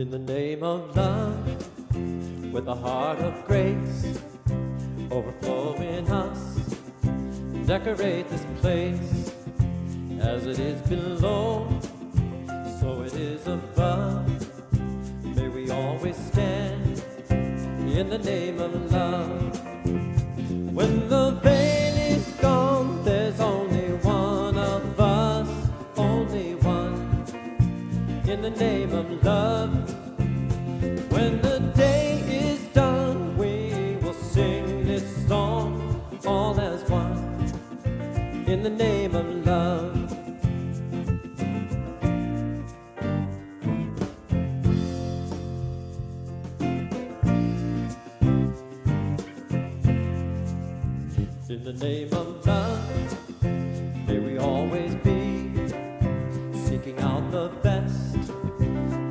In the name of love, with a heart of grace, overflow in us, decorate this place. As it is below, so it is above. May we always stand in the name of love. When the veil is gone, there's only one of us, only one, in the name of love. When the day is done, we will sing this song, all as one, in the name of love. In the name of love, may we always be seeking out the best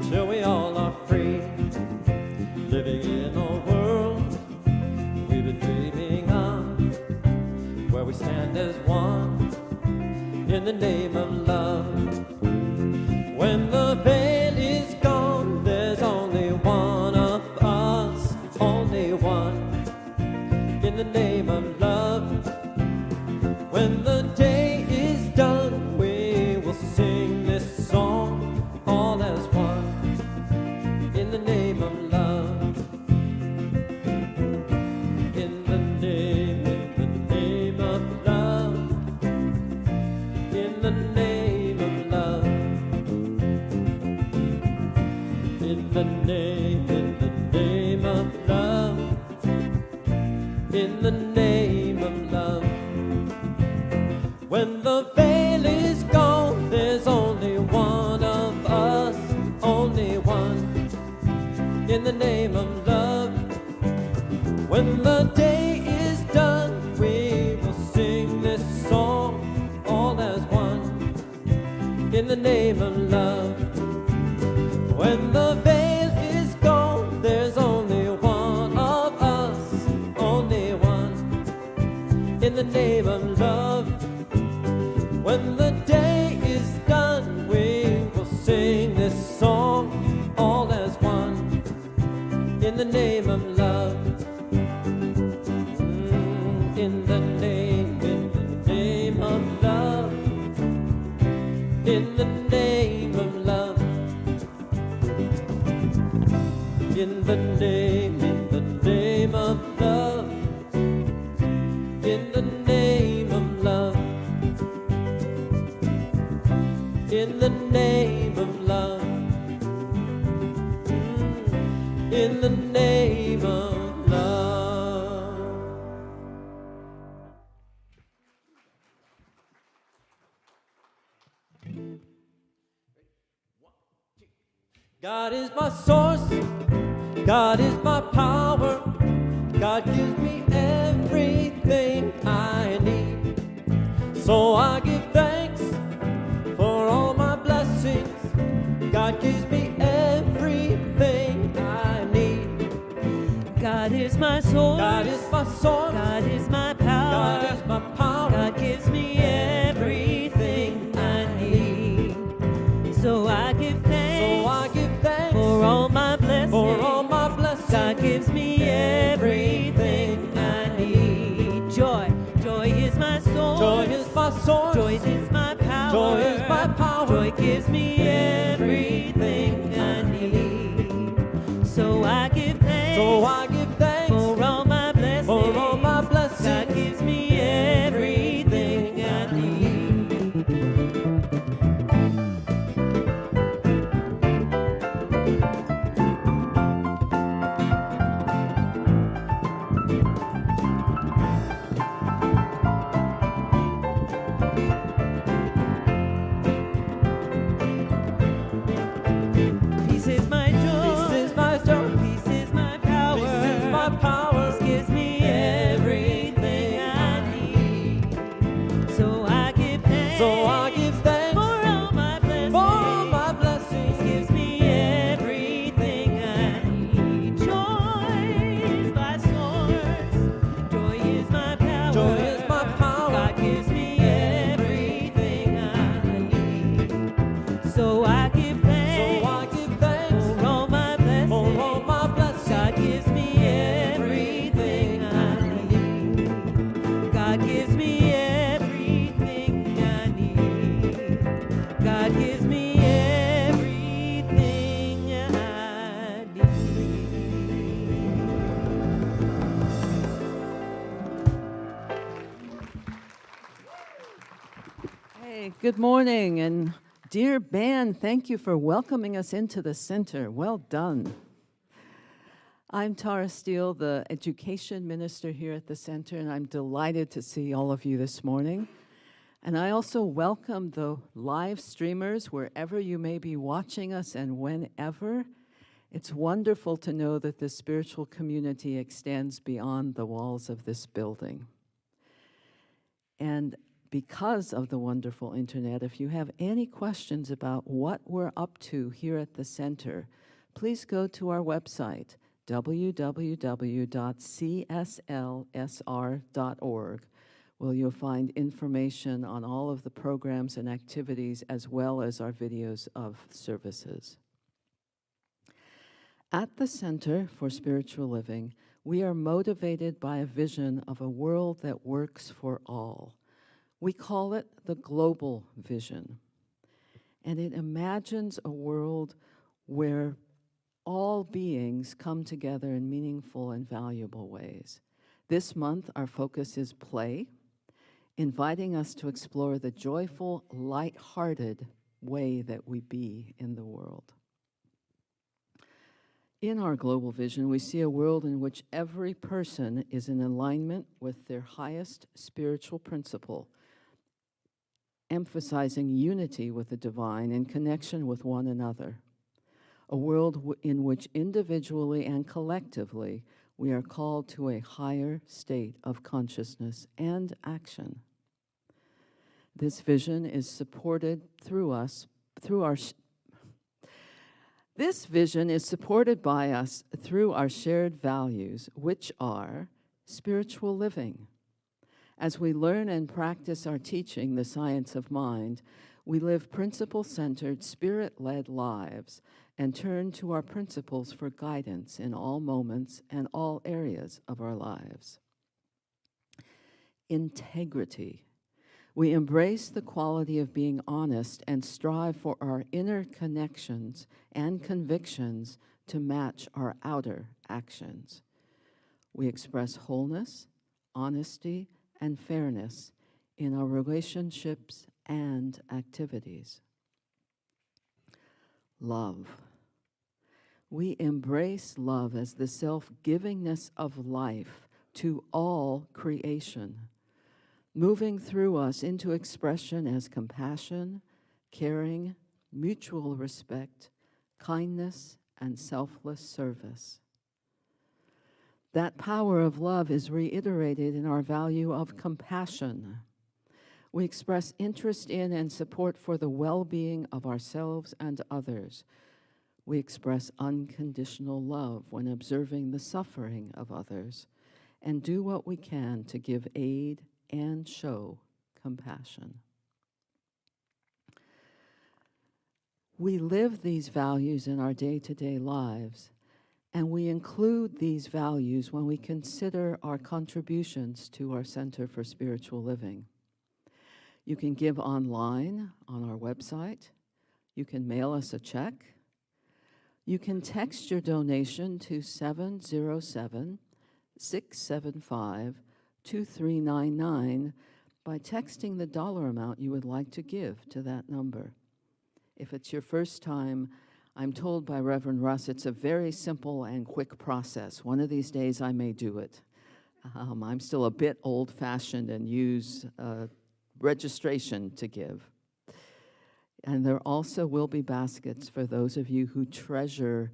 till we all are free, living in a world we've been dreaming of, where we stand as one in the name of love. When the veil is gone, there's only one of us, only one, in the name of love. When the day is done, we will sing this song, all as one, in the name of love. In the name of love. In the name of love. In the name of love. In the name of love. When the veil is gone, there's only one of us, only one, in the name of love. When the day is done, we will sing this song, all as one, in the name of love. When the veil is gone, there's only one of us, only one, in the name of love. When the day is done, we will sing this song, all as one, in the name of love. In the name of love. In the name of love. In the name of love. In the name of love. In the name of love. In the name of love. God is my source, God is my power, God gives me everything I need. So I give thanks for all my blessings. God gives me everything I need. God is my source. God is my source. God is my power. God is my power. God gives me everything I need. So I give thanks. So I give thanks for all my blessings. For all my blessings. God gives me everything I need. Joy. Joy is my source. Joy is my source. Joy is my power. Joy is my power. Joy gives me everything I need. So I give thanks. So I give thanks for all my blessings. For all my blessings. God gives me everything I need. Peace is my joy. Peace is my joy. Peace is my power. Peace is Hi, good morning, and dear band, thank you for welcoming us into the center. Well done. I'm Tara Steele, the education minister here at the center, and I'm delighted to see all of you this morning. And I also welcome the live streamers wherever you may be watching us and whenever. It's wonderful to know that the spiritual community extends beyond the walls of this building. And because of the wonderful internet, if you have any questions about what we're up to here at the center, please go to our website, www.cslsr.org, where you'll find information on all of the programs and activities as well as our videos of services. At the Center for Spiritual Living, we are motivated by a vision of a world that works for all. We call it the global vision, and it imagines a world where all beings come together in meaningful and valuable ways. This month, our focus is play, inviting us to explore the joyful, light-hearted way that we be in the world. In our global vision, we see a world in which every person is in alignment with their highest spiritual principle, emphasizing unity with the divine and connection with one another. A world in which individually and collectively we are called to a higher state of consciousness and action. This vision is supported This vision is supported by us through our shared values, which are spiritual living. As we learn and practice our teaching, the science of mind, we live principle-centered, spirit-led lives and turn to our principles for guidance in all moments and all areas of our lives. Integrity. We embrace the quality of being honest and strive for our inner connections and convictions to match our outer actions. We express wholeness, honesty, and fairness in our relationships and activities. Love. We embrace love as the self-givingness of life to all creation, moving through us into expression as compassion, caring, mutual respect, kindness, and selfless service. That power of love is reiterated in our value of compassion. We express interest in and support for the well-being of ourselves and others. We express unconditional love when observing the suffering of others and do what we can to give aid and show compassion. We live these values in our day-to-day lives, and we include these values when we consider our contributions to our Center for Spiritual Living. You can give online on our website. You can mail us a check. You can text your donation to 707-675-2399 by texting the dollar amount you would like to give to that number. If it's your first time, I'm told by Reverend Russ it's a very simple and quick process. One of these days I may do it. I'm still a bit old-fashioned and use registration to give. And there also will be baskets for those of you who treasure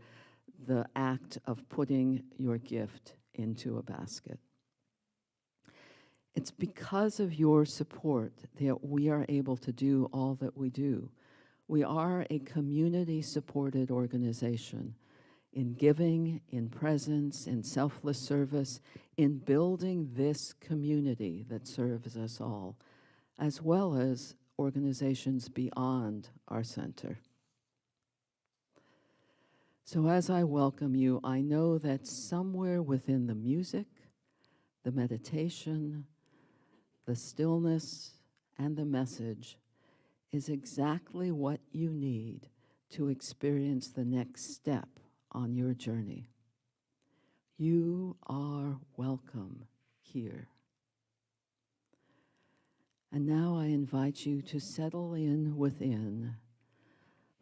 the act of putting your gift into a basket. It's because of your support that we are able to do all that we do. We are a community-supported organization in giving, in presence, in selfless service, in building this community that serves us all, as well as organizations beyond our center. So as I welcome you, I know that somewhere within the music, the meditation, the stillness, and the message is exactly what you need to experience the next step on your journey. You are welcome here. And now I invite you to settle in within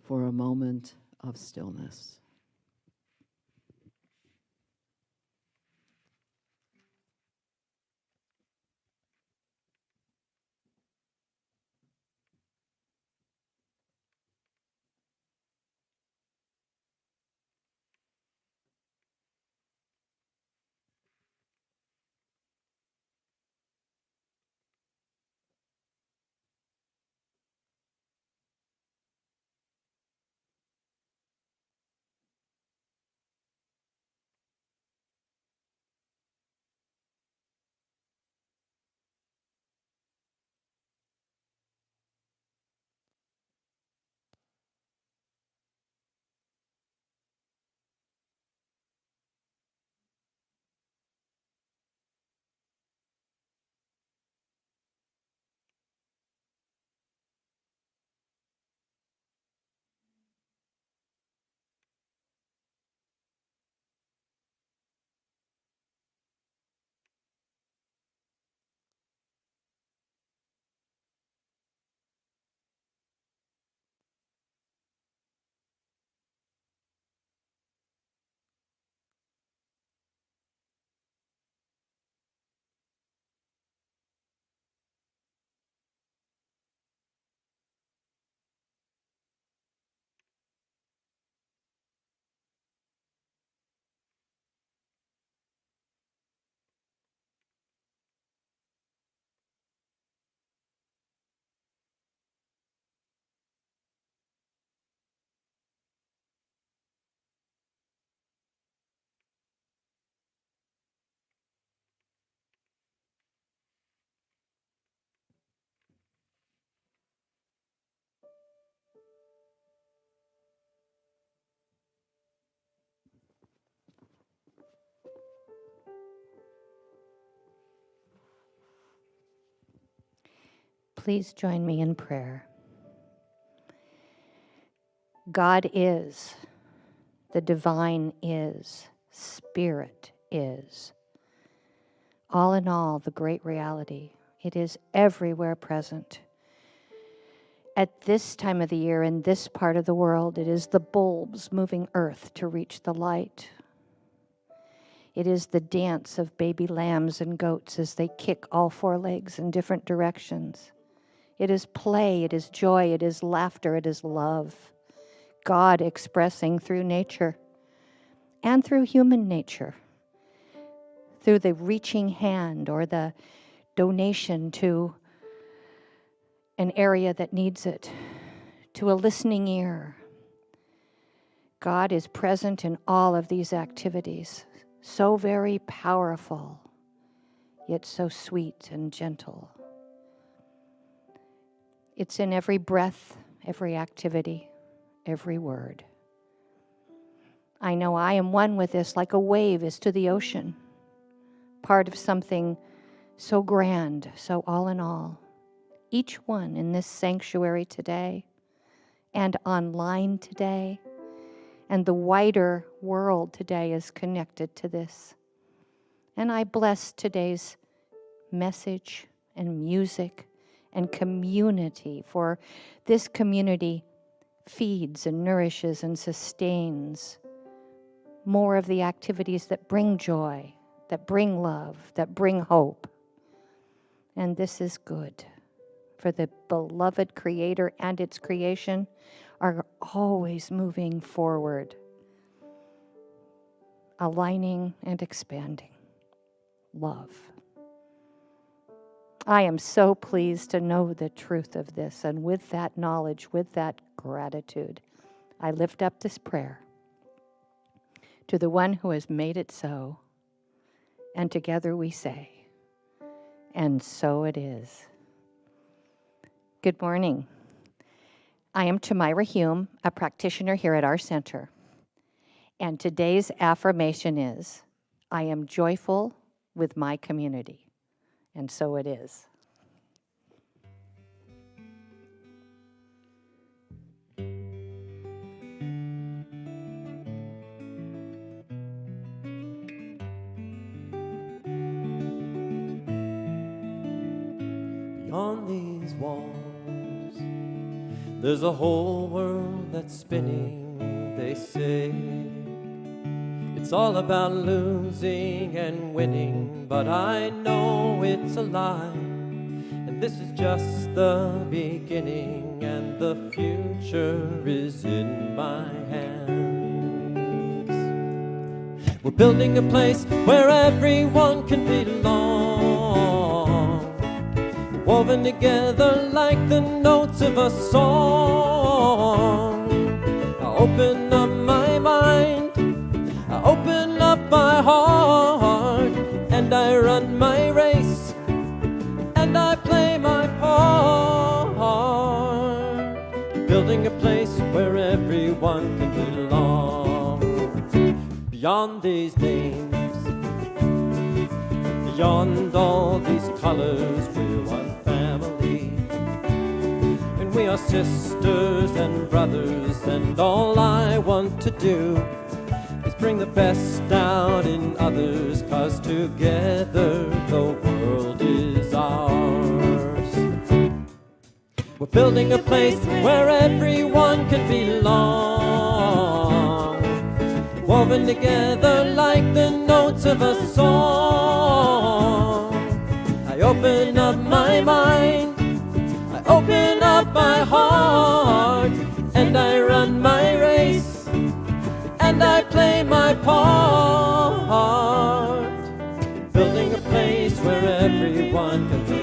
for a moment of stillness. Please join me in prayer. God is, the divine is, Spirit is. All in all, the great reality. It is everywhere present. At this time of the year, in this part of the world, it is the bulbs moving earth to reach the light. It is the dance of baby lambs and goats as they kick all four legs in different directions. It is play, it is joy, it is laughter, it is love. God expressing through nature and through human nature, through the reaching hand or the donation to an area that needs it, to a listening ear. God is present in all of these activities, so very powerful, yet so sweet and gentle. It's in every breath, every activity, every word. I know I am one with this, like a wave is to the ocean, part of something so grand, so all in all. Each one in this sanctuary today and online today and the wider world today is connected to this. And I bless today's message and music and community, for this community feeds and nourishes and sustains more of the activities that bring joy, that bring love, that bring hope. And this is good, for the beloved Creator and its creation are always moving forward, aligning and expanding. Love. I am so pleased to know the truth of this, and with that knowledge, with that gratitude, I lift up this prayer to the one who has made it so, and together we say, and so it is. Good morning. I am Tamira Hume, a practitioner here at our center, and today's affirmation is, I am joyful with my community, and so it is. on these walls. There's a whole world that's spinning, they say. It's all about losing and winning, but I know it's a lie. And this is just the beginning, and the future is in my hands. We're building a place where everyone can belong, woven together like the notes of a song. I open up my mind, I open up my heart, and I run my race, and I play my part. Building a place where everyone can belong. Beyond these names, beyond all these colors, we're one family. And we are sisters and brothers, and all I want to do is bring the best out in others, 'cause together the world is ours. We're building a place where everyone can belong, woven together like the notes of a song. I open up my mind, I open up my heart, and I run my race, and I play my part. Building a place where everyone can belong.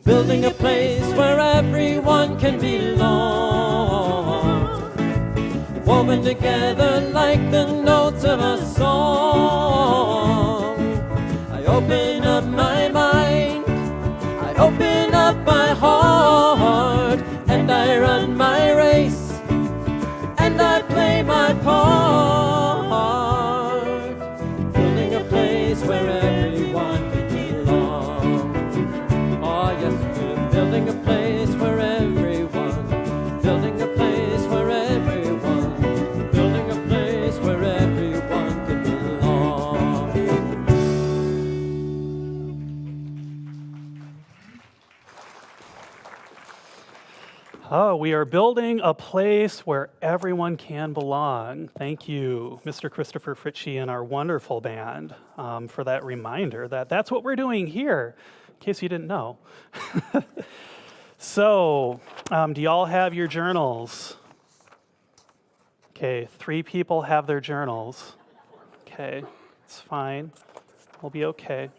Building a place where everyone can belong, woven together like the notes of a song. I open up my mind, I open up my heart, and I run my race, and I play my part. Building a place where everyone can belong. Oh yes, we're building a place where everyone, building a place where everyone, building a place where everyone can belong. Oh, we are building a place where everyone can belong. Thank you, Mr. Christopher Fritchie and our wonderful band, for that reminder that that's what we're doing here, in case you didn't know. So, do y'all have your journals? Okay, 3 people have their journals. Okay, it's fine. We'll be okay.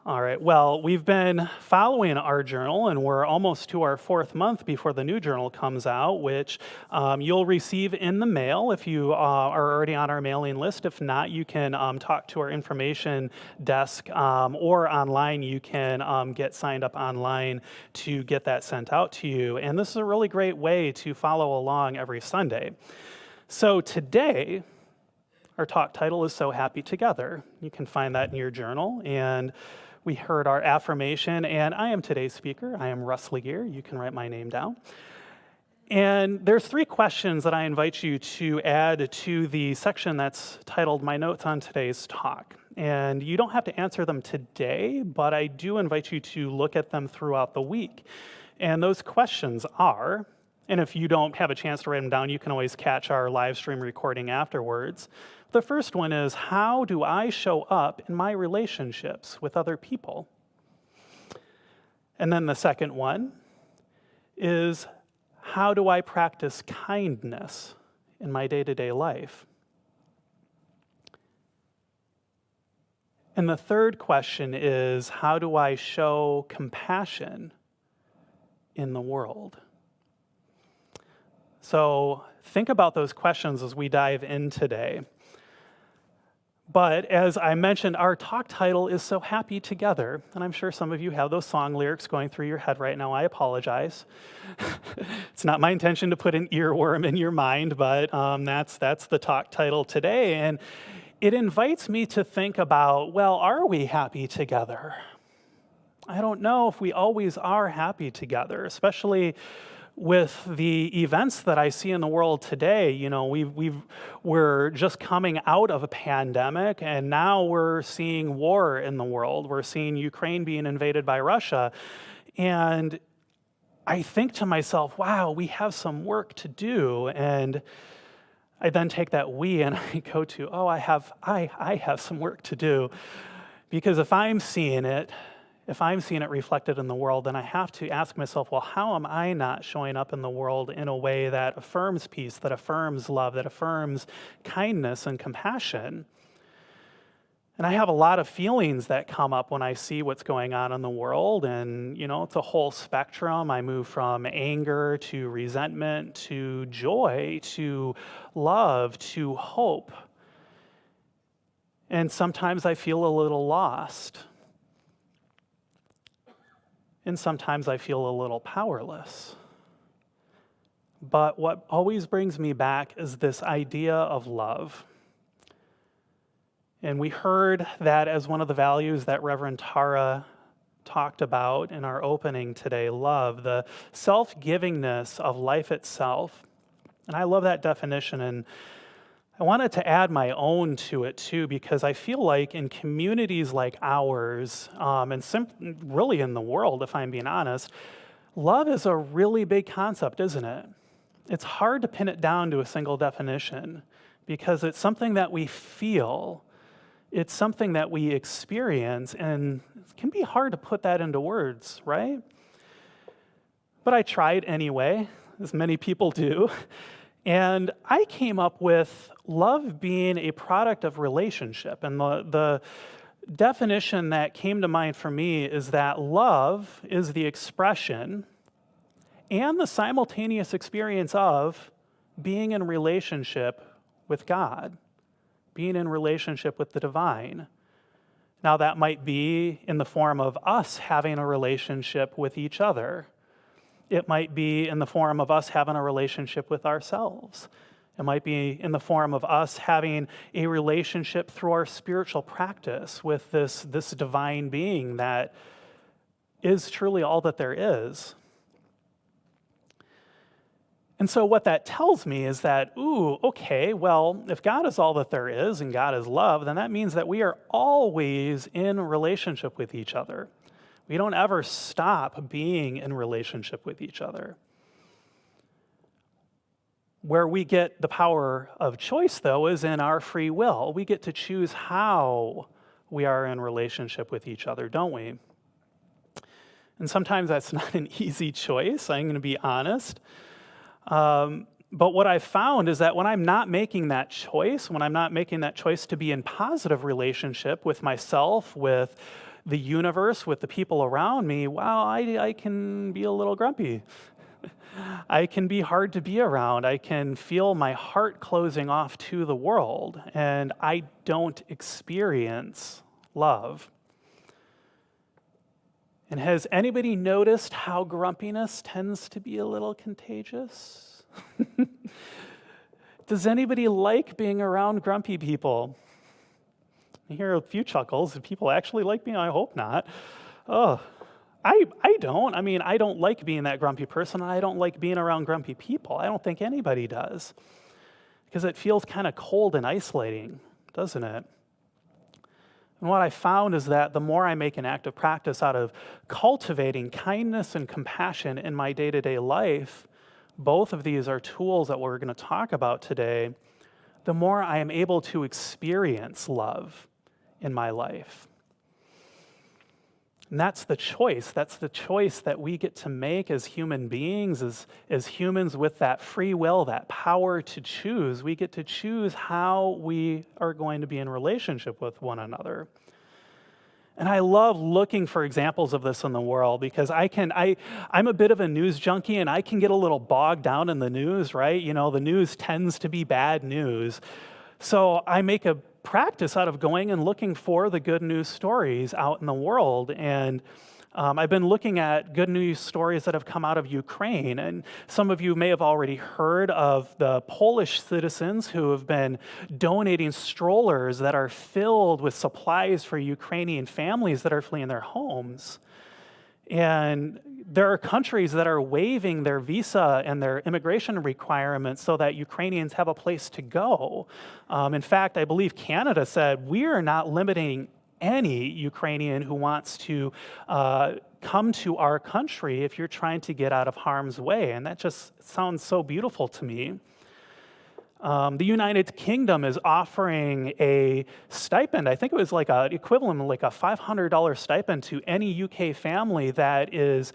All right, well, we've been following our journal, and we're almost to our 4th month before the new journal comes out, which you'll receive in the mail if you are already on our mailing list. If not, you can talk to our information desk, or online, you can get signed up online to get that sent out to you. And this is a really great way to follow along every Sunday. So today, our talk title is So Happy Together. You can find that in your journal. And we heard our affirmation, and I am today's speaker. I am Russ Legear. You can write my name down. And there's 3 questions that I invite you to add to the section that's titled My Notes on Today's Talk. And you don't have to answer them today, but I do invite you to look at them throughout the week. And those questions are, and if you don't have a chance to write them down, you can always catch our live stream recording afterwards. The first one is, how do I show up in my relationships with other people? And then the second one is, how do I practice kindness in my day-to-day life? And the third question is, how do I show compassion in the world? So think about those questions as we dive in today. But as I mentioned, our talk title is So Happy Together. And I'm sure some of you have those song lyrics going through your head right now. I apologize. It's not my intention to put an earworm in your mind, but that's the talk title today. And it invites me to think about, well, are we happy together? I don't know if we always are happy together, especially with the events that I see in the world today. You know, we're just coming out of a pandemic, and now we're seeing war in the world. We're seeing Ukraine being invaded by Russia. And I think to myself, wow, we have some work to do. And I then take that we and I go to, oh, I have some work to do. Because if I'm seeing it reflected in the world, then I have to ask myself, well, how am I not showing up in the world in a way that affirms peace, that affirms love, that affirms kindness and compassion? And I have a lot of feelings that come up when I see what's going on in the world, and it's a whole spectrum. I move from anger to resentment to joy to love to hope. And sometimes I feel a little lost. And sometimes I feel a little powerless. But what always brings me back is this idea of love. And we heard that as one of the values that Reverend Tara talked about in our opening today, love, the self-givingness of life itself. And I love that definition, and I wanted to add my own to it too, because I feel like in communities like ours, and really in the world, if I'm being honest, love is a really big concept, isn't it? It's hard to pin it down to a single definition because it's something that we feel, it's something that we experience, and it can be hard to put that into words, right? But I tried anyway, as many people do. And I came up with love being a product of relationship. And the definition that came to mind for me is that love is the expression and the simultaneous experience of being in relationship with God, being in relationship with the divine. Now, that might be in the form of us having a relationship with each other. It might be in the form of us having a relationship with ourselves. It might be in the form of us having a relationship through our spiritual practice with this divine being that is truly all that there is. And so what that tells me is that, okay, well, if God is all that there is and God is love, then that means that we are always in relationship with each other. We don't ever stop being in relationship with each other. Where we get the power of choice, though, is in our free will. We get to choose how we are in relationship with each other, don't we? And sometimes that's not an easy choice, I'm going to be honest. But what I've found is that when I'm not making that choice, when I'm not making that choice to be in positive relationship with myself, with the universe, with the people around me, wow, I can be a little grumpy. I can be hard to be around. I can feel my heart closing off to the world, and I don't experience love. And has anybody noticed how grumpiness tends to be a little contagious? Does anybody like being around grumpy people? I hear a few chuckles. Do people actually like me? I hope not. Oh, I don't. I mean, I don't like being that grumpy person, and I don't like being around grumpy people. I don't think anybody does, because it feels kind of cold and isolating, doesn't it? And what I found is that the more I make an active practice out of cultivating kindness and compassion in my day-to-day life, both of these are tools that we're going to talk about today, the more I am able to experience love in my life. And that's the choice. That's the choice that we get to make as human beings, as humans with that free will, that power to choose. We get to choose how we are going to be in relationship with one another. And I love looking for examples of this in the world, because I'm a bit of a news junkie, and I can get a little bogged down in the news, right? You know, the news tends to be bad news. So I make a practice out of going and looking for the good news stories out in the world. And I've been looking at good news stories that have come out of Ukraine, and some of you may have already heard of the Polish citizens who have been donating strollers that are filled with supplies for Ukrainian families that are fleeing their homes. And there are countries that are waiving their visa and their immigration requirements so that Ukrainians have a place to go. In fact, I believe Canada said, we are not limiting any Ukrainian who wants to come to our country if you're trying to get out of harm's way. And that just sounds so beautiful to me. The United Kingdom is offering a stipend. I think it was like an equivalent of like a $500 stipend to any UK family that is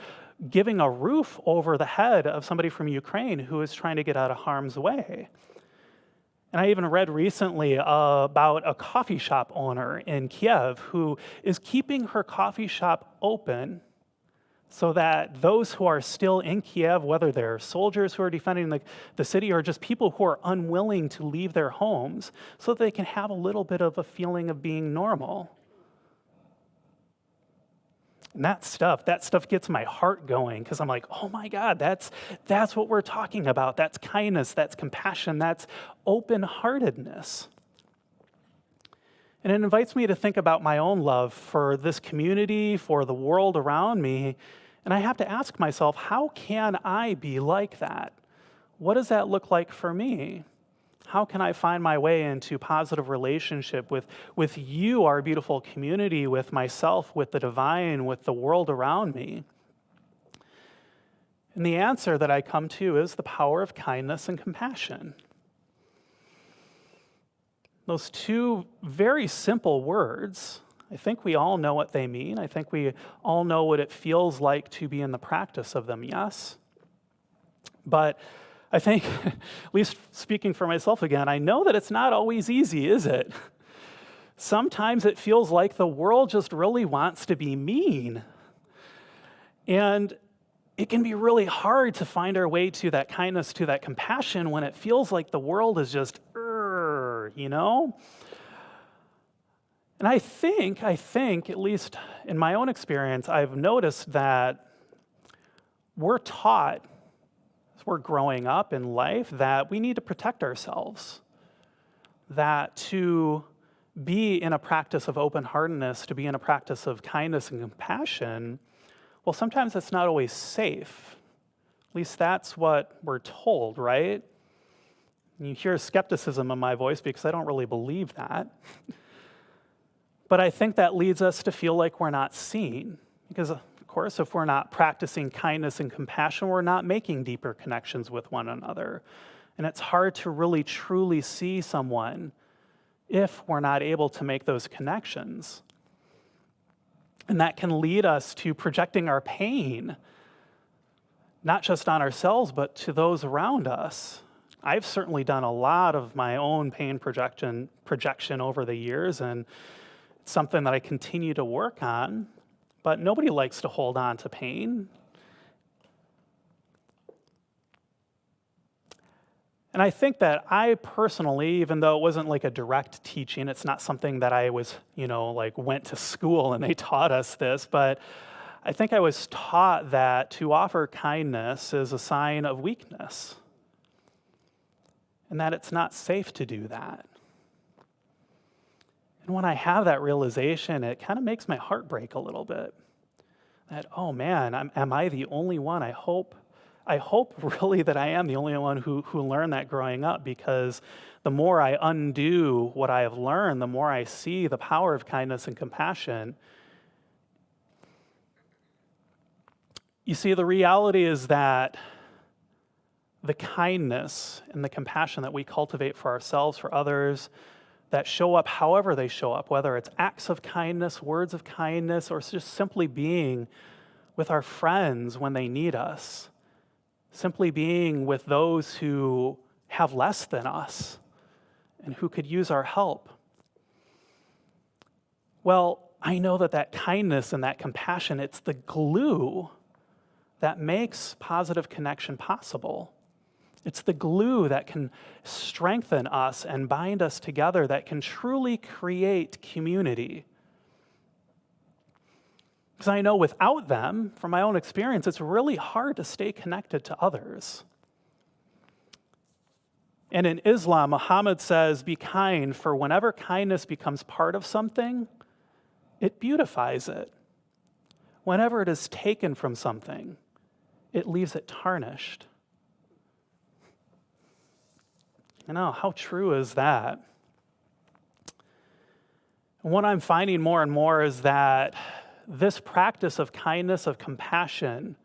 giving a roof over the head of somebody from Ukraine who is trying to get out of harm's way. And I even read recently about a coffee shop owner in Kiev who is keeping her coffee shop open so that those who are still in Kiev, whether they're soldiers who are defending the city or just people who are unwilling to leave their homes, so that they can have a little bit of a feeling of being normal. And that stuff gets my heart going because I'm like, oh my God, that's what we're talking about. That's kindness, that's compassion, that's open-heartedness. And it invites me to think about my own love for this community, for the world around me. And I have to ask myself, how can I be like that? What does that look like for me? How can I find my way into positive relationship with you, our beautiful community, with myself, with the divine, with the world around me? And the answer that I come to is the power of kindness and compassion. Those two very simple words, I think we all know what they mean. I think we all know what it feels like to be in the practice of them, yes? But I think, at least speaking for myself again, I know that it's not always easy, is it? Sometimes it feels like the world just really wants to be mean. And it can be really hard to find our way to that kindness, to that compassion when it feels like the world is just, you know? And I think, at least in my own experience, I've noticed that we're taught as we're growing up in life that we need to protect ourselves, that to be in a practice of open-heartedness, to be in a practice of kindness and compassion, well, sometimes it's not always safe. At least that's what we're told, right? You hear skepticism in my voice because I don't really believe that. But I think that leads us to feel like we're not seen. Because, of course, if we're not practicing kindness and compassion, we're not making deeper connections with one another. And it's hard to really truly see someone if we're not able to make those connections. And that can lead us to projecting our pain, not just on ourselves, but to those around us. I've certainly done a lot of my own pain projection over the years, and it's something that I continue to work on, but nobody likes to hold on to pain. And I think that I personally, even though it wasn't like a direct teaching, it's not something that I was, went to school and they taught us this, but I think I was taught that to offer kindness is a sign of weakness, and that it's not safe to do that. And when I have that realization, it kind of makes my heart break a little bit. That, oh man, am I the only one? I hope really that I am the only one who learned that growing up, because the more I undo what I have learned, the more I see the power of kindness and compassion. You see, the reality is that the kindness and the compassion that we cultivate for ourselves, for others, that show up however they show up, whether it's acts of kindness, words of kindness, or just simply being with our friends when they need us, simply being with those who have less than us and who could use our help. Well, I know that kindness and that compassion, it's the glue that makes positive connection possible. It's the glue that can strengthen us and bind us together, that can truly create community. Because I know without them, from my own experience, it's really hard to stay connected to others. And in Islam, Muhammad says, be kind, for whenever kindness becomes part of something, it beautifies it. Whenever it is taken from something, it leaves it tarnished. You know, how true is that? And what I'm finding more and more is that this practice of kindness, of compassion,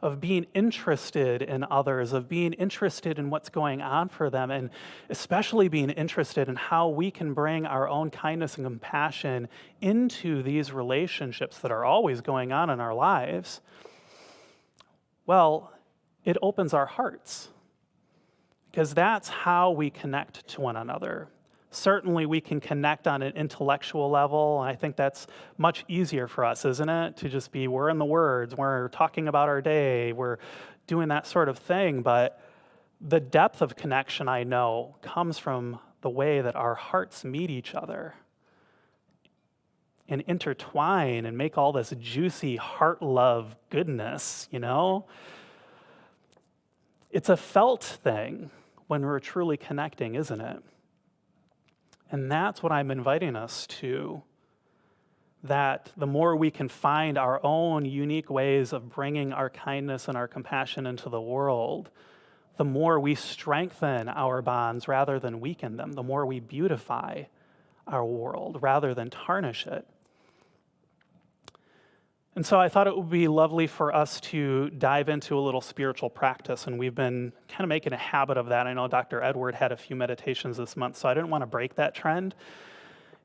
of being interested in others, of being interested in what's going on for them, and especially being interested in how we can bring our own kindness and compassion into these relationships that are always going on in our lives, well, it opens our hearts. Because that's how we connect to one another. Certainly we can connect on an intellectual level, and I think that's much easier for us, isn't it? To just be, we're in the words, we're talking about our day, we're doing that sort of thing, but the depth of connection, I know, comes from the way that our hearts meet each other and intertwine and make all this juicy heart love goodness, you know? It's a felt thing when we're truly connecting, isn't it? And that's what I'm inviting us to, that the more we can find our own unique ways of bringing our kindness and our compassion into the world, the more we strengthen our bonds rather than weaken them, the more we beautify our world rather than tarnish it. And so I thought it would be lovely for us to dive into a little spiritual practice, and we've been kind of making a habit of that. I know Dr. Edward had a few meditations this month, so I didn't want to break that trend.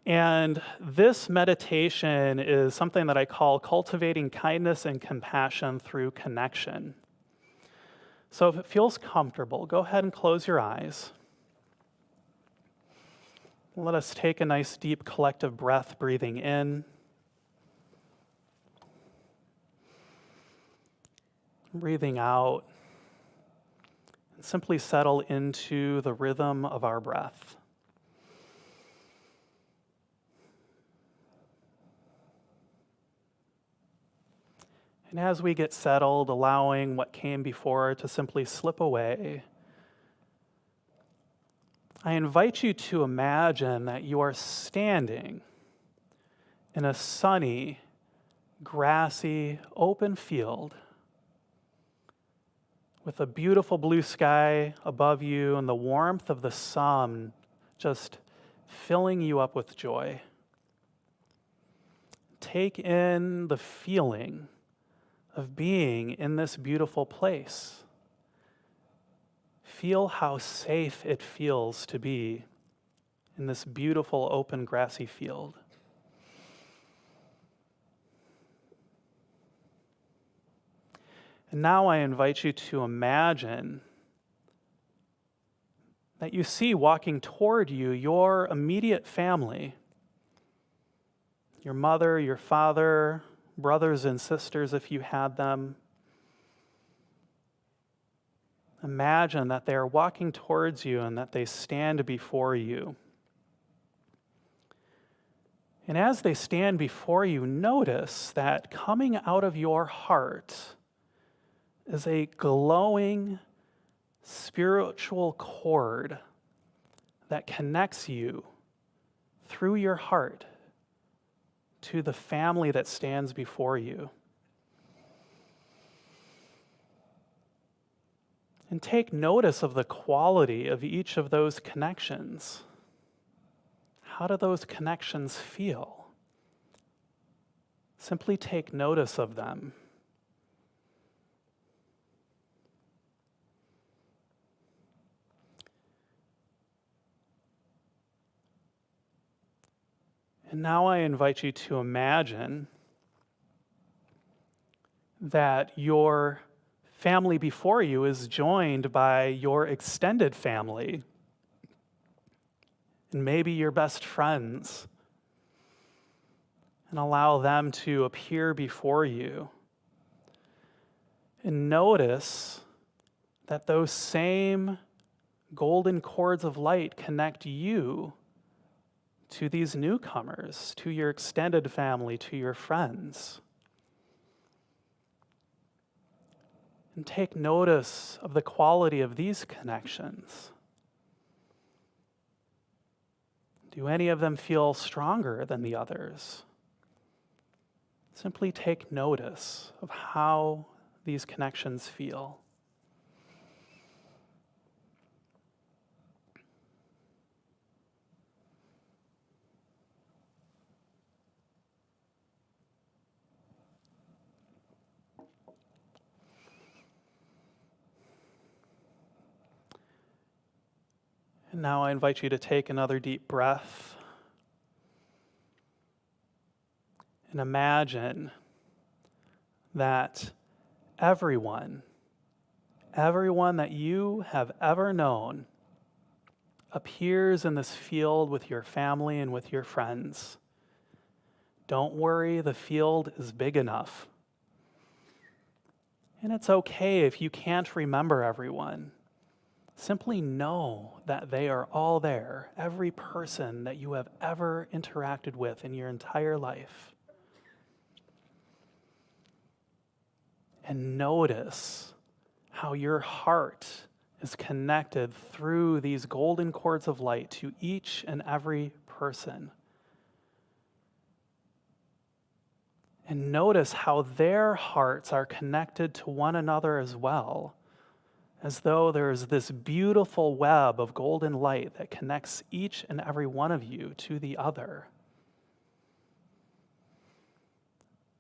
And this meditation is something that I call cultivating kindness and compassion through connection. So if it feels comfortable, go ahead and close your eyes. Let us take a nice deep collective breath, breathing in. Breathing out, and simply settle into the rhythm of our breath. And as we get settled, allowing what came before to simply slip away, I invite you to imagine that you are standing in a sunny, grassy, open field with a beautiful blue sky above you and the warmth of the sun just filling you up with joy. Take in the feeling of being in this beautiful place. Feel how safe it feels to be in this beautiful open grassy field. And now I invite you to imagine that you see walking toward you your immediate family, your mother, your father, brothers and sisters if you had them. Imagine that they are walking towards you and that they stand before you. And as they stand before you, notice that coming out of your heart is a glowing spiritual cord that connects you through your heart to the family that stands before you. And take notice of the quality of each of those connections. How do those connections feel? Simply take notice of them. And now I invite you to imagine that your family before you is joined by your extended family and maybe your best friends, and allow them to appear before you. And notice that those same golden cords of light connect you to these newcomers, to your extended family, to your friends. And take notice of the quality of these connections. Do any of them feel stronger than the others? Simply take notice of how these connections feel. And now I invite you to take another deep breath and imagine that everyone that you have ever known appears in this field with your family and with your friends. Don't worry, the field is big enough. And it's okay if you can't remember everyone. Simply know that they are all there, every person that you have ever interacted with in your entire life. And notice how your heart is connected through these golden cords of light to each and every person. And notice how their hearts are connected to one another as well, as though there is this beautiful web of golden light that connects each and every one of you to the other.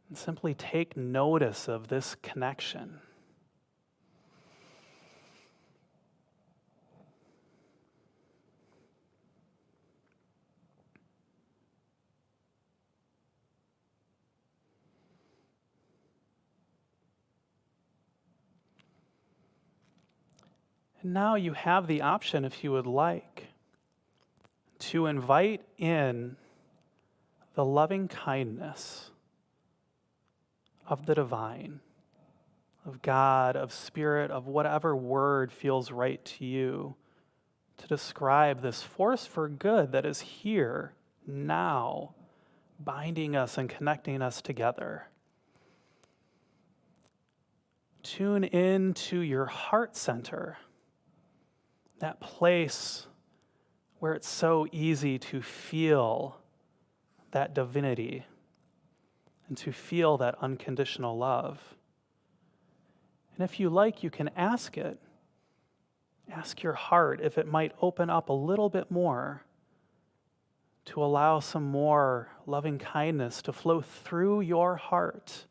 And simply take notice of this connection. And now you have the option, if you would like, to invite in the loving kindness of the divine, of God, of Spirit, of whatever word feels right to you, to describe this force for good that is here now, binding us and connecting us together. Tune in to your heart center, that place where it's so easy to feel that divinity and to feel that unconditional love. And if you like, you can ask it. Ask your heart if it might open up a little bit more to allow some more loving kindness to flow through your heart,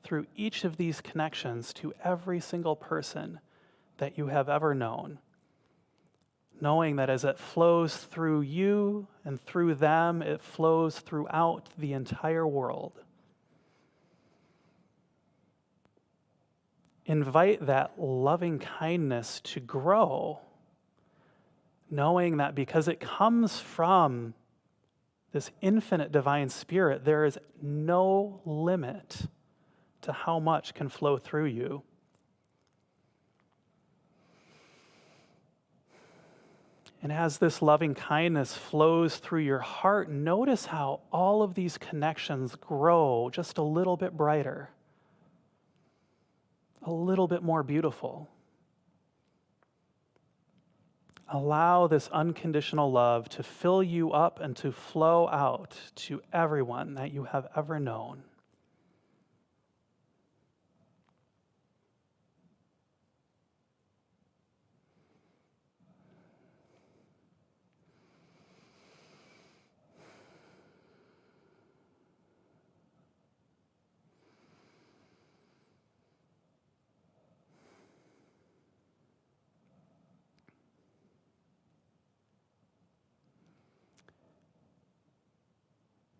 through each of these connections to every single person that you have ever known. Knowing that as it flows through you and through them, it flows throughout the entire world. Invite that loving kindness to grow, knowing that because it comes from this infinite divine spirit, there is no limit to how much can flow through you. And as this loving kindness flows through your heart, notice how all of these connections grow just a little bit brighter, a little bit more beautiful. Allow this unconditional love to fill you up and to flow out to everyone that you have ever known.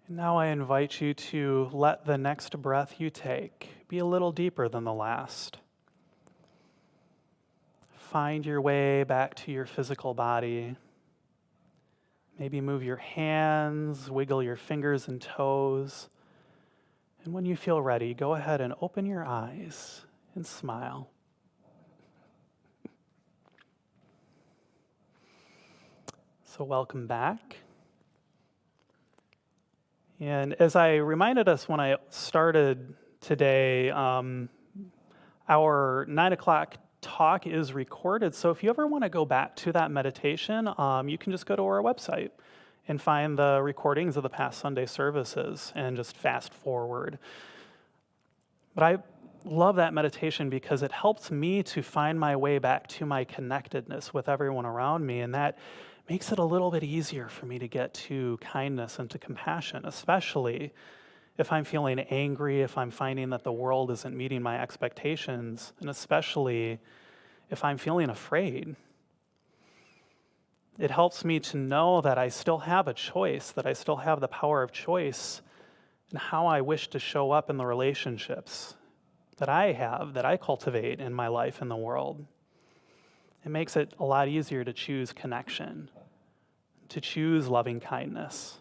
Now I invite you to let the next breath you take be a little deeper than the last. Find your way back to your physical body. Maybe move your hands, wiggle your fingers and toes. And when you feel ready, go ahead and open your eyes and smile. So welcome back. And as I reminded us when I started today, our 9 o'clock talk is recorded. So if you ever want to go back to that meditation, you can just go to our website and find the recordings of the past Sunday services and just fast forward. But I love that meditation because it helps me to find my way back to my connectedness with everyone around me, and that makes it a little bit easier for me to get to kindness and to compassion, especially if I'm feeling angry, if I'm finding that the world isn't meeting my expectations, and especially if I'm feeling afraid. It helps me to know that I still have a choice, that I still have the power of choice in how I wish to show up in the relationships that I have, that I cultivate in my life in the world. It makes it a lot easier to choose connection, to choose loving kindness,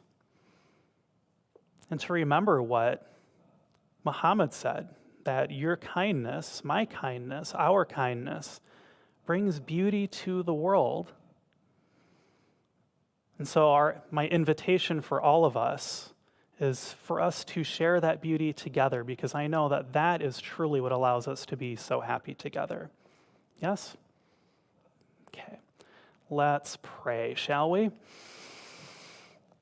and to remember what Muhammad said, that your kindness, my kindness, our kindness, brings beauty to the world. And so my invitation for all of us is for us to share that beauty together, because I know that that is truly what allows us to be so happy together. Yes? Okay. Let's pray, shall we?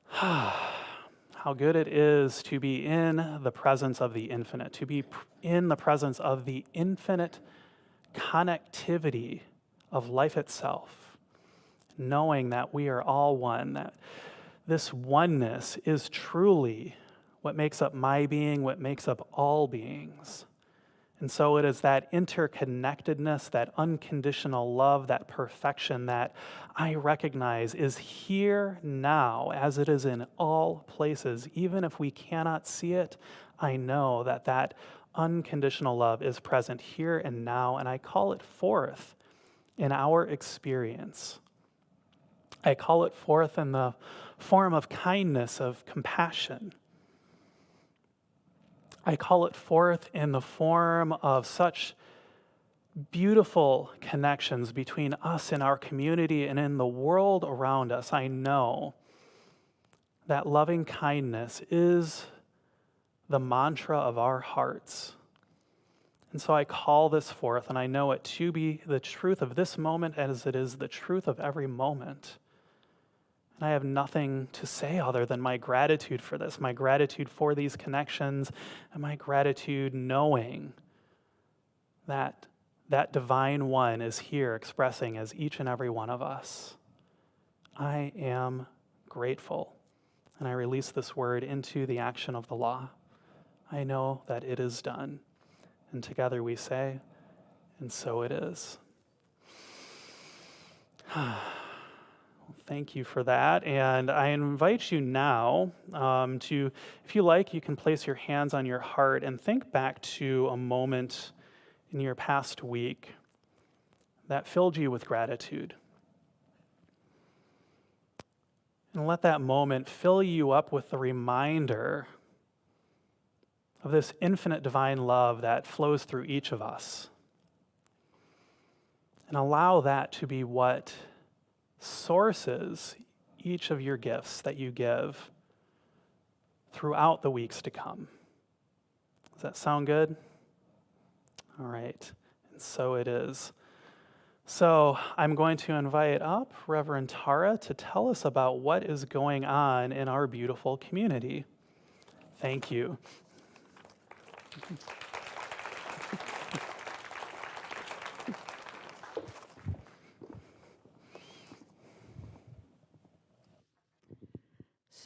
How good it is to be in the presence of the infinite, to be in the presence of the infinite connectivity of life itself, knowing that we are all one, that this oneness is truly what makes up my being, what makes up all beings. And so it is that interconnectedness, that unconditional love, that perfection that I recognize is here now as it is in all places. Even if we cannot see it, I know that that unconditional love is present here and now, and I call it forth in our experience. I call it forth in the form of kindness, of compassion. I call it forth in the form of such beautiful connections between us and our community and in the world around us. I know that loving kindness is the mantra of our hearts. And so I call this forth, and I know it to be the truth of this moment as it is the truth of every moment. And I have nothing to say other than my gratitude for this, my gratitude for these connections, and my gratitude knowing that that divine one is here expressing as each and every one of us. I am grateful, and I release this word into the action of the law. I know that it is done. And together we say, and so it is. Thank you for that. And I invite you now to, if you like, you can place your hands on your heart and think back to a moment in your past week that filled you with gratitude. And let that moment fill you up with the reminder of this infinite divine love that flows through each of us. And allow that to be what sources each of your gifts that you give throughout the weeks to come. Does that sound good? All right, and so it is. So I'm going to invite up Reverend Tara to tell us about what is going on in our beautiful community. Thank you.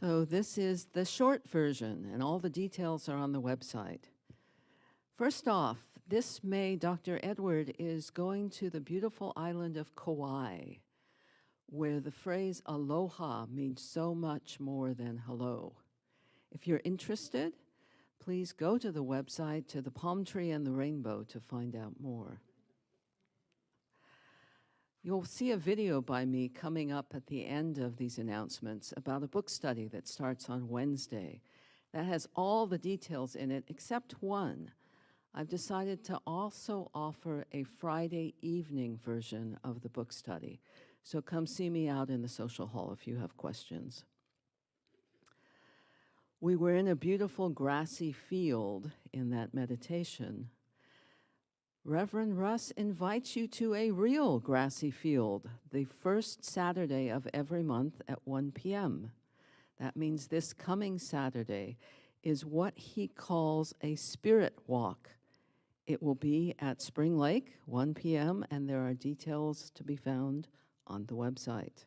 So this is the short version, and all the details are on the website. First off, this May, Dr. Edward is going to the beautiful island of Kauai, where the phrase aloha means so much more than hello. If you're interested, please go to the website to the Palm Tree and the Rainbow to find out more. You'll see a video by me coming up at the end of these announcements about a book study that starts on Wednesday. That has all the details in it except one. I've decided to also offer a Friday evening version of the book study. So come see me out in the social hall if you have questions. We were in a beautiful grassy field in that meditation. Reverend Russ invites you to a real grassy field the first Saturday of every month at 1 p.m. That means this coming Saturday is what he calls a spirit walk. It will be at Spring Lake, 1 p.m., and there are details to be found on the website.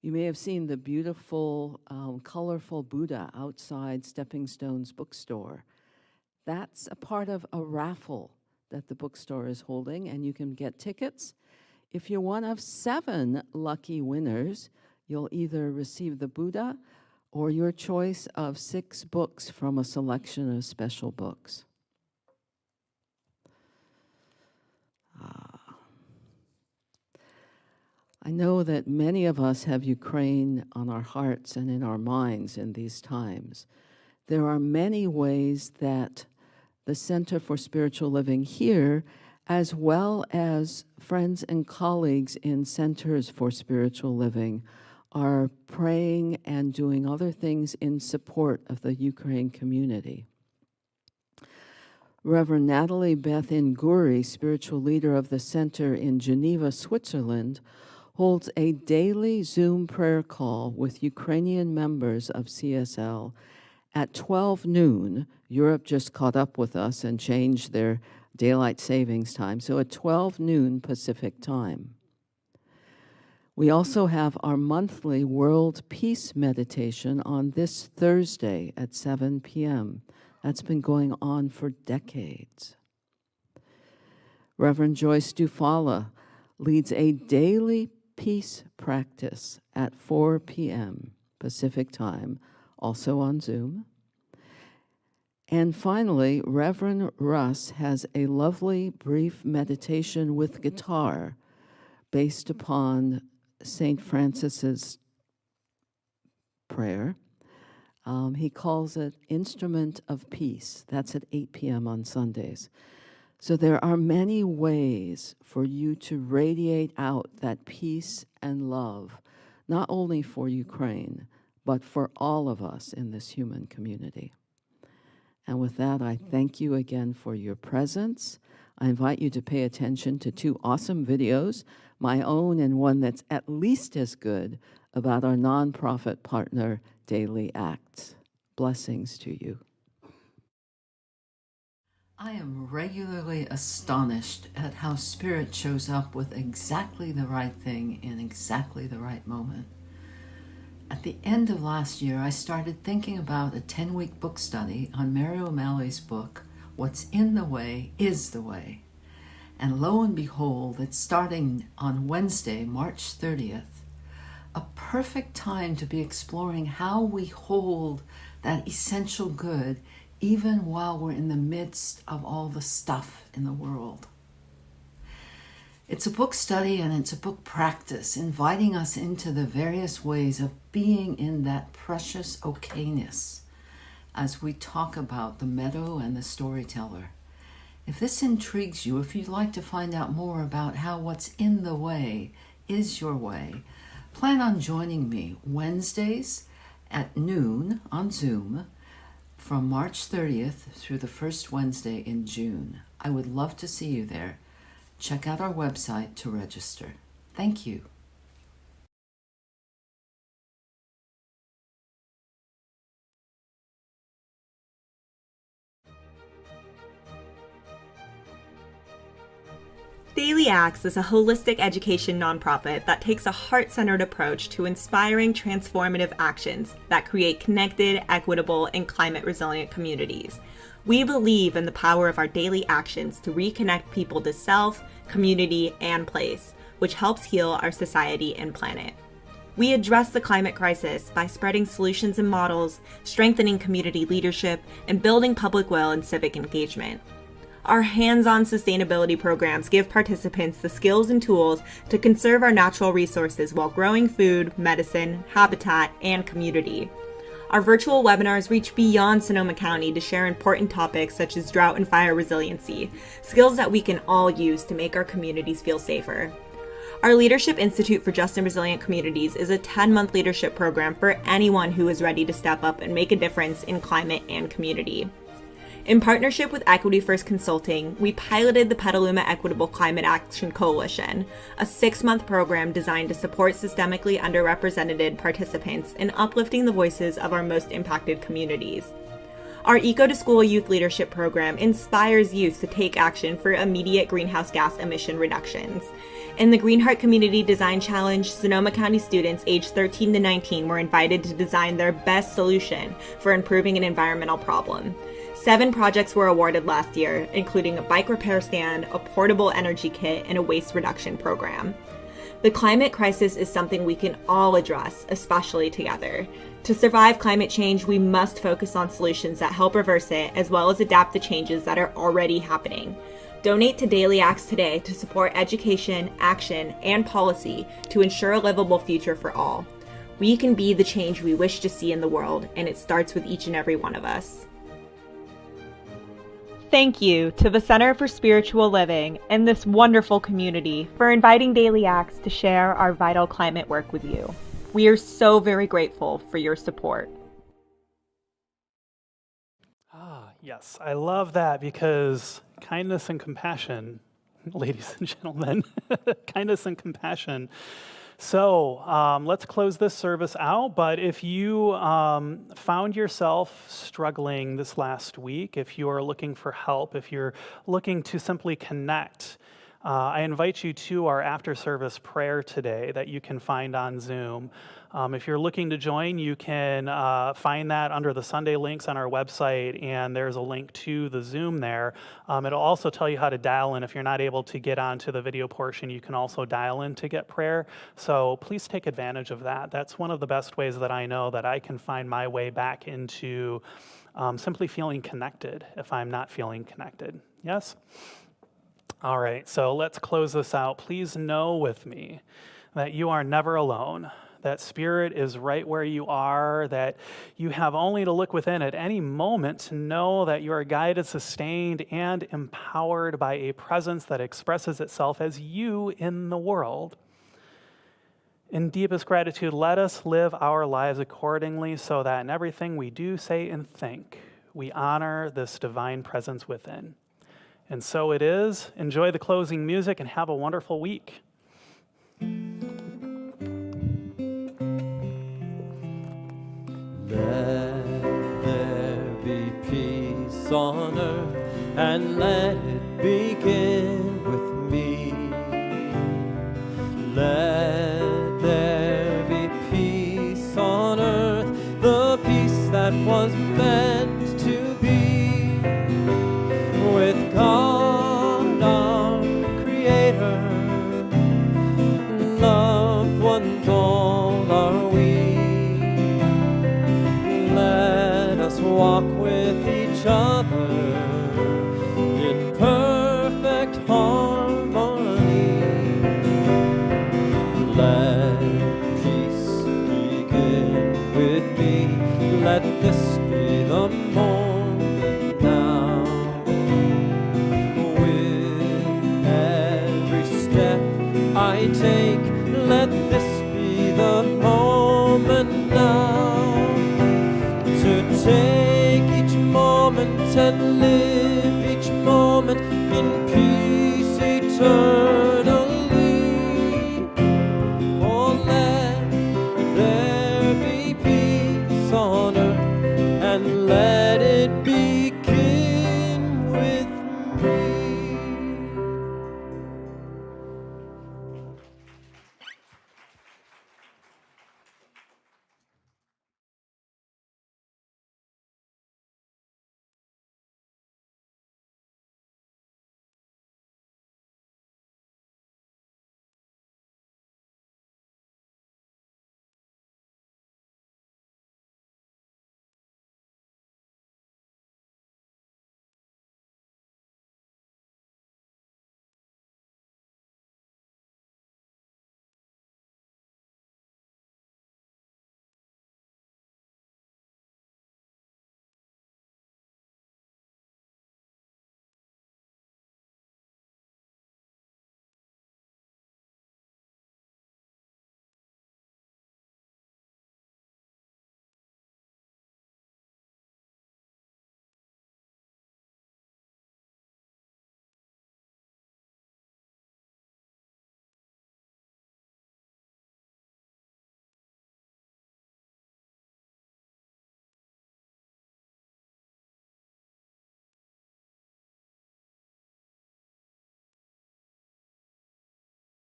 You may have seen the beautiful, colorful Buddha outside Stepping Stone's bookstore. That's a part of a raffle that the bookstore is holding, and you can get tickets. If you're one of 7 lucky winners, you'll either receive the Buddha or your choice of 6 books from a selection of special books. I know that many of us have Ukraine on our hearts and in our minds in these times. There are many ways that the Center for Spiritual Living here, as well as friends and colleagues in centers for spiritual living, are praying and doing other things in support of the Ukraine community. Reverend Natalie Beth Nguri, spiritual leader of the center in Geneva, Switzerland, holds a daily Zoom prayer call with Ukrainian members of CSL at 12 noon. Europe just caught up with us and changed their daylight savings time, so at 12 noon Pacific time. We also have our monthly World Peace Meditation on this Thursday at 7 p.m. That's been going on for decades. Reverend Joyce Dufala leads a daily peace practice at 4 p.m. Pacific time, also on Zoom. And finally, Reverend Russ has a lovely brief meditation with guitar based upon St. Francis's prayer. He calls it Instrument of Peace. That's at 8 p.m. on Sundays. So there are many ways for you to radiate out that peace and love, not only for Ukraine, but for all of us in this human community. And with that, I thank you again for your presence. I invite you to pay attention to 2 awesome videos, my own and one that's at least as good, about our nonprofit partner, Daily Acts. Blessings to you. I am regularly astonished at how Spirit shows up with exactly the right thing in exactly the right moment. At the end of last year, I started thinking about a 10-week book study on Mary O'Malley's book, What's in the Way is the Way. And lo and behold, it's starting on Wednesday, March 30th, a perfect time to be exploring how we hold that essential good even while we're in the midst of all the stuff in the world. It's a book study and it's a book practice, inviting us into the various ways of being in that precious okayness as we talk about the meadow and the storyteller. If this intrigues you, if you'd like to find out more about how what's in the way is your way, plan on joining me Wednesdays at noon on Zoom from March 30th through the first Wednesday in June. I would love to see you there. Check out our website to register. Thank you. Daily Acts is a holistic education nonprofit that takes a heart-centered approach to inspiring transformative actions that create connected, equitable, and climate-resilient communities. We believe in the power of our daily actions to reconnect people to self, community, and place, which helps heal our society and planet. We address the climate crisis by spreading solutions and models, strengthening community leadership, and building public will and civic engagement. Our hands-on sustainability programs give participants the skills and tools to conserve our natural resources while growing food, medicine, habitat, and community. Our virtual webinars reach beyond Sonoma County to share important topics such as drought and fire resiliency, skills that we can all use to make our communities feel safer. Our Leadership Institute for Just and Resilient Communities is a 10-month leadership program for anyone who is ready to step up and make a difference in climate and community. In partnership with Equity First Consulting, we piloted the Petaluma Equitable Climate Action Coalition, a 6-month program designed to support systemically underrepresented participants in uplifting the voices of our most impacted communities. Our Eco to School Youth Leadership Program inspires youth to take action for immediate greenhouse gas emission reductions. In the Greenheart Community Design Challenge, Sonoma County students aged 13 to 19 were invited to design their best solution for improving an environmental problem. 7 projects were awarded last year, including a bike repair stand, a portable energy kit, and a waste reduction program. The climate crisis is something we can all address, especially together. To survive climate change, we must focus on solutions that help reverse it, as well as adapt the changes that are already happening. Donate to Daily Acts today to support education, action, and policy to ensure a livable future for all. We can be the change we wish to see in the world, and it starts with each and every one of us. Thank you to the Center for Spiritual Living and this wonderful community for inviting Daily Acts to share our vital climate work with you. We are so very grateful for your support. Yes, I love that because kindness and compassion, ladies and gentlemen, kindness and compassion. So let's close this service out. But if you found yourself struggling this last week, if you are looking for help, if you're looking to simply connect, I invite you to our after-service prayer today that you can find on Zoom. If you're looking to join, you can find that under the Sunday links on our website, and there's a link to the Zoom there. It'll also tell you how to dial in. If you're not able to get onto the video portion, you can also dial in to get prayer. So please take advantage of that. That's one of the best ways that I know that I can find my way back into simply feeling connected if I'm not feeling connected. Yes? All right, so let's close this out. Please know with me that you are never alone. That Spirit is right where you are, that you have only to look within at any moment to know that you are guided, sustained, and empowered by a presence that expresses itself as you in the world. In deepest gratitude, let us live our lives accordingly so that in everything we do, say, and think, we honor this divine presence within. And so it is. Enjoy the closing music and have a wonderful week. Let there be peace on earth, and let it begin with me. Let there be peace on earth, the peace that was meant to be. With God our Creator, loved ones all are we. Let us walk with each other in perfect harmony. Let peace begin with me. Let this be the moment now. With every step I take, let this be the moment now. To take each moment and live each moment in peace eternal.